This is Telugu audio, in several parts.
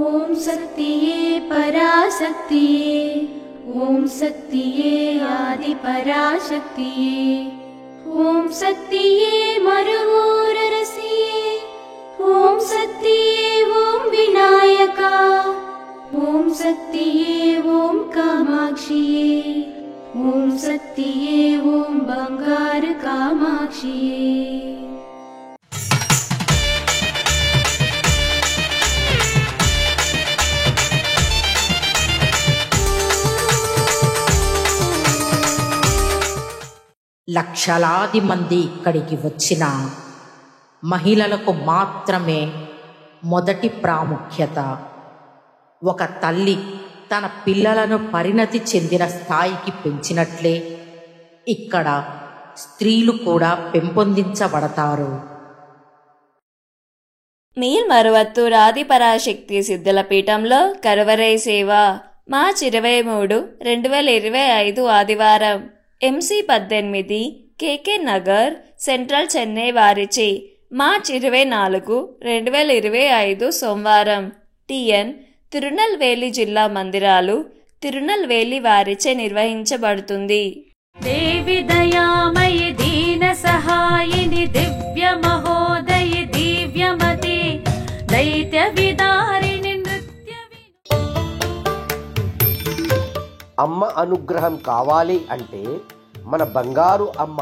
ఓం శక్తియే పరాశక్తియే, ఓం శక్తియే ఆది పరాశక్తియే, ఓం శక్తియే మరువూరరసియే, ఓం శక్తియే ఓం వినాయకా, ఓం శక్తియే ఓం కామాక్షియే, ఓం శక్తియే ఓం బంగారు కామాక్షియే. లక్షలాది మంది ఇక్కడికి వచ్చిన మహిళలకు మాత్రమే మొదటి ప్రాముఖ్యత. ఒక తల్లి తన పిల్లలను పరిణతి చెందిన స్థాయికి పెంచినట్లే ఇక్కడ స్త్రీలు కూడా పెంపొందించబడతారు. మేల్మరువత్తూర్ ఆది పరాశక్తి సిద్ధుల పీఠంలో కరువరై సేవ మార్చి 23, 2025 ఆదివారం MC 18 KK Nagar central Chennai వారిచే మార్చి 24, 2025 సోమవారం TN తిరునల్వేలి జిల్లా మందిరాలు తిరునల్వేలి వారిచే నిర్వహించబడుతుంది. దేవి దయామయి దీన సహాయిని దివ్య మహోదయి దివ్యమతి దైత్య విదారిణి నృత్య. అమ్మ అనుగ్రహం కావాలి అంటే మన బంగారు అమ్మ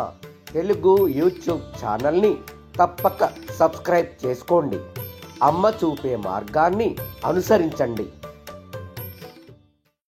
తెలుగు యూట్యూబ్ ఛానల్ని తప్పక సబ్స్క్రైబ్ చేసుకోండి. అమ్మ చూపే మార్గాన్ని అనుసరించండి.